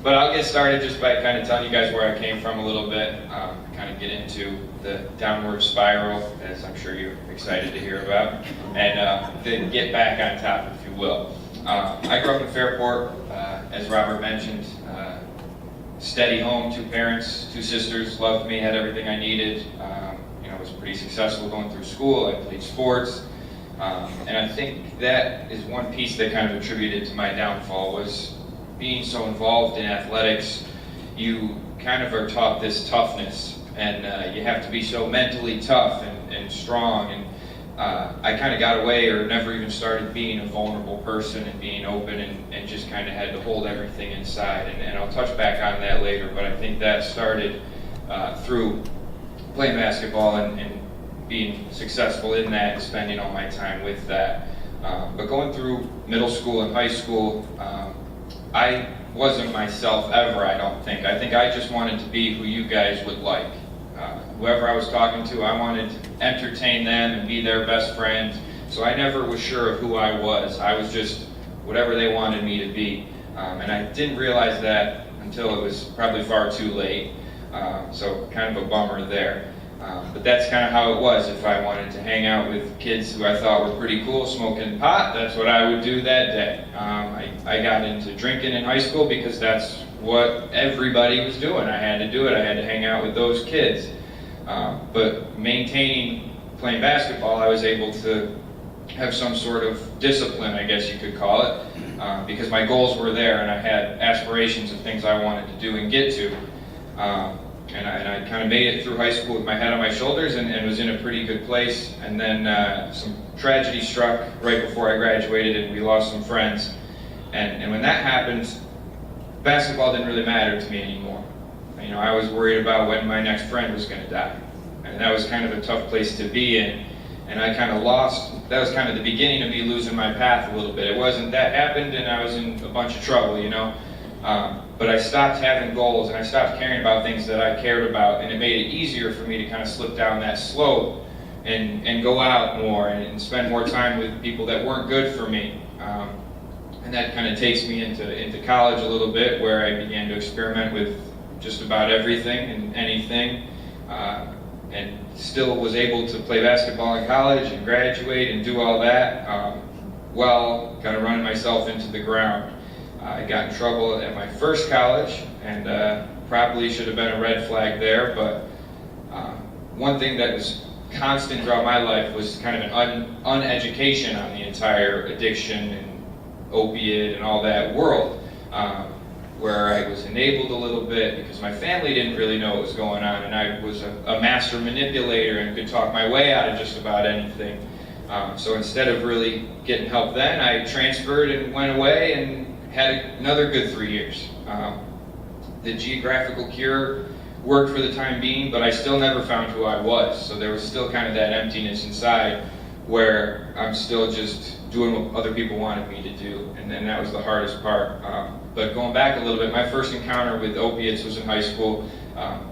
But I'll get started just by kind of telling you guys where I came from a little bit, kind of get into the downward spiral, as I'm sure you're excited to hear about, and then get back on top, if you will. I grew up in Fairport, as Robert mentioned. Steady home, 2 parents, 2 sisters, loved me, had everything I needed. Was pretty successful going through school. I played sports. And I think that is one piece that kind of attributed to my downfall, was being so involved in athletics. You kind of are taught this toughness, and you have to be so mentally tough and strong. And I kind of got away, or never even started being a vulnerable person and being open, and just kind of had to hold everything inside. And I'll touch back on that later, but I think that started through playing basketball and being successful in that and spending all my time with that. But going through middle school and high school, I wasn't myself ever, I don't think. I think I just wanted to be who you guys would like. Whoever I was talking to, I wanted to entertain them and be their best friend. So I never was sure of who I was. I was just whatever they wanted me to be. And I didn't realize that until it was probably far too late. So kind of a bummer there. But that's kind of how it was. If I wanted to hang out with kids who I thought were pretty cool smoking pot, that's what I would do that day. I got into drinking in high school because that's what everybody was doing. I had to do it. I had to hang out with those kids. But maintaining playing basketball, I was able to have some sort of discipline, I guess you could call it, because my goals were there and I had aspirations of things I wanted to do and get to. And I kind of made it through high school with my head on my shoulders and was in a pretty good place. And then some tragedy struck right before I graduated, and we lost some friends. And when that happened, basketball didn't really matter to me anymore. I was worried about when my next friend was going to die. And that was kind of a tough place to be in. And I kind of lost, that was kind of the beginning of me losing my path a little bit. It wasn't that happened and I was in a bunch of trouble, But I stopped having goals and I stopped caring about things that I cared about, and it made it easier for me to kind of slip down that slope and go out more and spend more time with people that weren't good for me. And that kind of takes me into college a little bit, where I began to experiment with just about everything and anything, and still was able to play basketball in college and graduate and do all that while kind of running myself into the ground. I got in trouble at my first college, and probably should have been a red flag there, but one thing that was constant throughout my life was kind of an uneducation on the entire addiction and opiate and all that world, where I was enabled a little bit because my family didn't really know what was going on, and I was a master manipulator and could talk my way out of just about anything. So instead of really getting help then, I transferred and went away and had another good 3 years. The geographical cure worked for the time being, but I still never found who I was. So there was still kind of that emptiness inside where I'm still just doing what other people wanted me to do, and then that was the hardest part. But going back a little bit, my first encounter with opiates was in high school.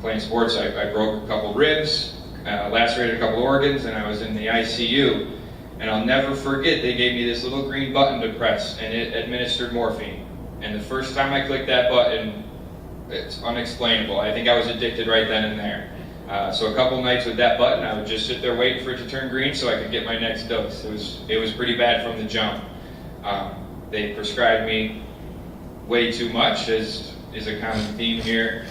Playing sports, I broke a couple ribs, lacerated a couple organs, and I was in the ICU. And I'll never forget, they gave me this little green button to press, and it administered morphine. And the first time I clicked that button, it's unexplainable. I think I was addicted right then and there. So a couple nights with that button, I would just sit there waiting for it to turn green so I could get my next dose. It was pretty bad from the jump. They prescribed me way too much, as is a common theme here.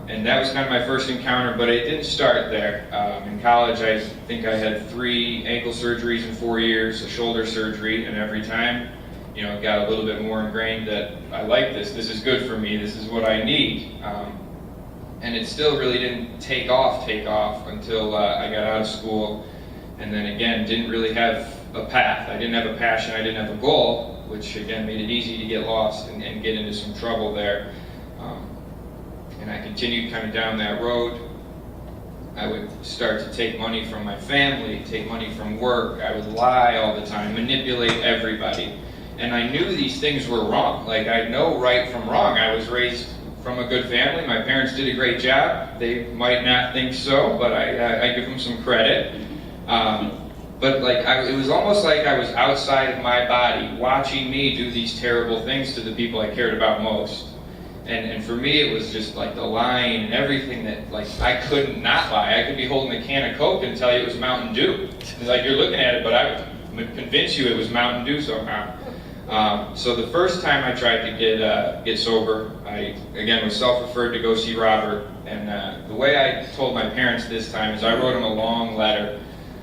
And that was kind of my first encounter, but it didn't start there. In college, I think I had 3 ankle surgeries in 4 years, a shoulder surgery, and every time, it got a little bit more ingrained that I like this is good for me, this is what I need. And it still really didn't take off until I got out of school, and then again, didn't really have a path. I didn't have a passion, I didn't have a goal, which again made it easy to get lost and get into some trouble there. And I continued kind of down that road. I would start to take money from my family, take money from work. I would lie all the time, manipulate everybody. And I knew these things were wrong. Like, I know right from wrong. I was raised from a good family. My parents did a great job. They might not think so, but I give them some credit. But it was almost like I was outside of my body, watching me do these terrible things to the people I cared about most. And for me, it was just like the line and everything that like I couldn't not buy. I could be holding a can of Coke and tell you it was Mountain Dew. It's like you're looking at it, but I would convince you it was Mountain Dew somehow. So the first time I tried to get sober, I again was self-referred to go see Robert. And the way I told my parents this time is I wrote them a long letter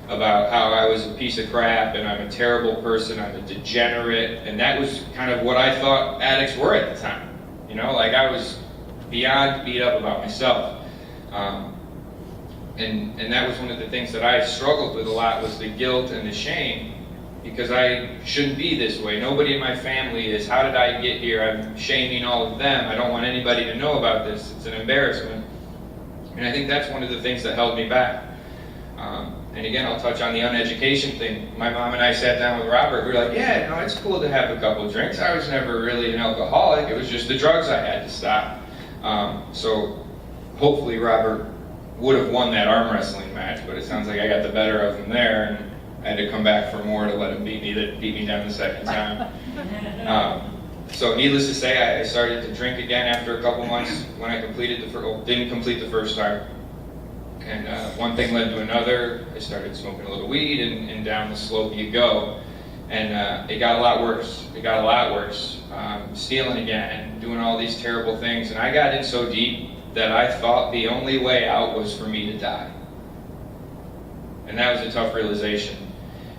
about how I was a piece of crap and I'm a terrible person, I'm a degenerate, and that was kind of what I thought addicts were at the time. You know, like I was beyond beat up about myself. And that was one of the things that I struggled with a lot, was the guilt and the shame, because I shouldn't be this way. Nobody in my family is. How did I get here? I'm shaming all of them. I don't want anybody to know about this. It's an embarrassment. And I think that's one of the things that held me back. And again, I'll touch on the uneducation thing. My mom and I sat down with Robert. We were like, yeah, no, it's cool to have a couple drinks. I was never really an alcoholic. It was just the drugs I had to stop. So hopefully Robert would have won that arm wrestling match, but it sounds like I got the better of him there, and I had to come back for more to let him beat me down the second time. So needless to say, I started to drink again after a couple months when I didn't complete the first time. And one thing led to another. I started smoking a little weed, and down the slope you go. And it got a lot worse. Stealing again, doing all these terrible things. And I got in so deep that I thought the only way out was for me to die. And that was a tough realization.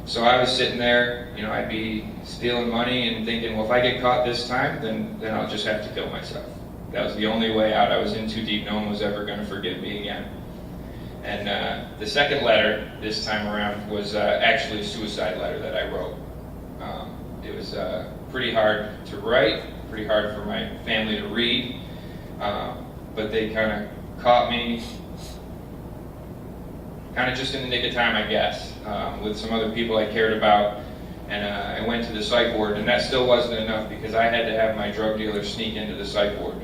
So I was sitting there, you know, I'd be stealing money and thinking, well, if I get caught this time, then I'll just have to kill myself. That was the only way out. I was in too deep. No one was ever going to forgive me again. And the second letter this time around was actually a suicide letter that I wrote. It was pretty hard to write, pretty hard for my family to read, but they kind of caught me kind of just in the nick of time, I guess, with some other people I cared about. And I went to the psych ward, and that still wasn't enough because I had to have my drug dealer sneak into the psych ward.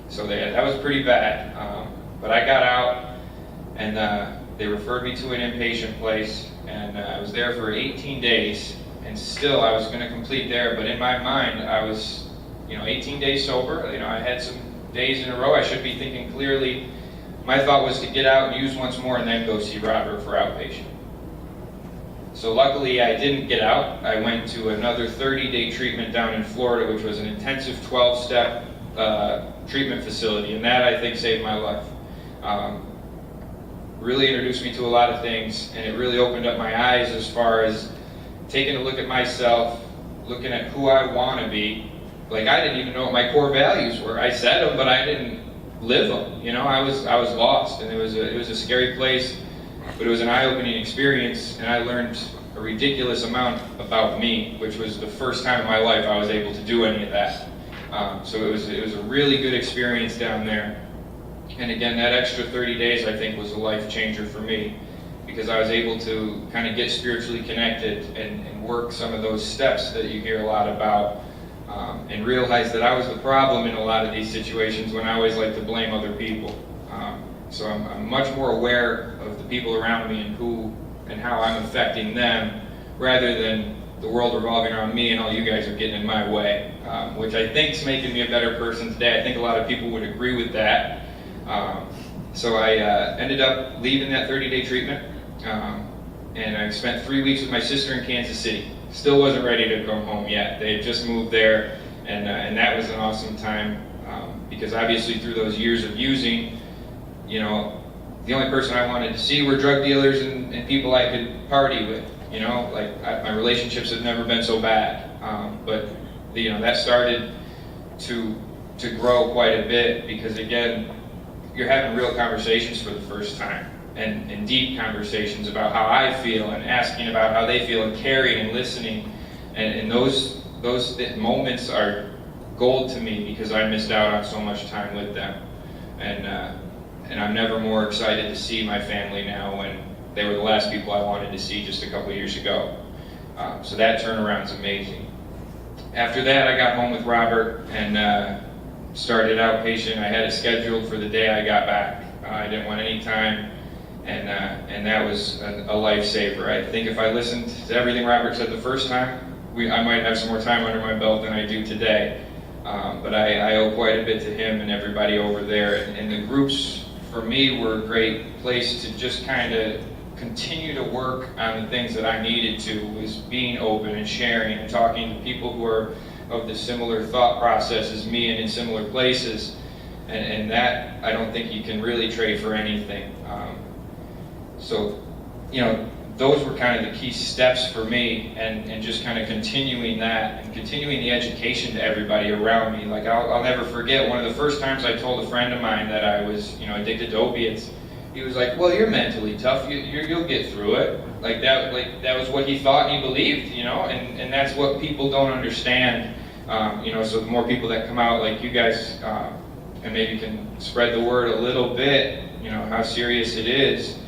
So that was pretty bad. But I got out, and they referred me to an inpatient place, and I was there for 18 days, and still I was going to complete there, but in my mind I was, 18 days sober. I had some days in a row. I should be thinking clearly. My thought was to get out and use once more and then go see Robert for outpatient. So luckily I didn't get out. I went to another 30-day treatment down in Florida, which was an intensive 12-step treatment facility, and that I think saved my life. Really introduced me to a lot of things, and it really opened up my eyes as far as taking a look at myself, looking at who I want to be. Like, I didn't even know what my core values were. I said them, but I didn't live them. I was lost, and it was a scary place, but it was an eye-opening experience, and I learned a ridiculous amount about me, which was the first time in my life I was able to do any of that. So it was a really good experience down there. And again, that extra 30 days I think was a life changer for me, because I was able to kind of get spiritually connected and work some of those steps that you hear a lot about, and realize that I was the problem in a lot of these situations when I always like to blame other people. So I'm much more aware of the people around me and how I'm affecting them, rather than the world revolving around me and all you guys are getting in my way, which I think is making me a better person today. I think a lot of people would agree with that. So I ended up leaving that 30-day treatment, and I spent 3 weeks with my sister in Kansas City. Still wasn't ready to come home yet. They had just moved there, and that was an awesome time, because obviously through those years of using, the only person I wanted to see were drug dealers and people I could party with. My relationships have never been so bad, but that started to grow quite a bit, because again, you're having real conversations for the first time, and deep conversations about how I feel, and asking about how they feel, and caring and listening, and those moments are gold to me, because I missed out on so much time with them, and I'm never more excited to see my family now when they were the last people I wanted to see just a couple years ago. So that turnaround's amazing. After that, I got home with Robert and started outpatient. I had it scheduled for the day I got back. I didn't want any time, and that was a lifesaver. I think if I listened to everything Robert said the first time, I might have some more time under my belt than I do today. But I owe quite a bit to him and everybody over there. And the groups, for me, were a great place to just kind of continue to work on the things that I needed to, was being open and sharing and talking to people who are of the similar thought process as me and in similar places. And that, I don't think you can really trade for anything. So, those were kind of the key steps for me, and just kind of continuing that and continuing the education to everybody around me. Like, I'll never forget one of the first times I told a friend of mine that I was, addicted to opiates. He was like, "Well, you're mentally tough. You'll get through it." Like that was what he thought and he believed, and that's what people don't understand. So the more people that come out, like you guys, and maybe can spread the word a little bit, how serious it is.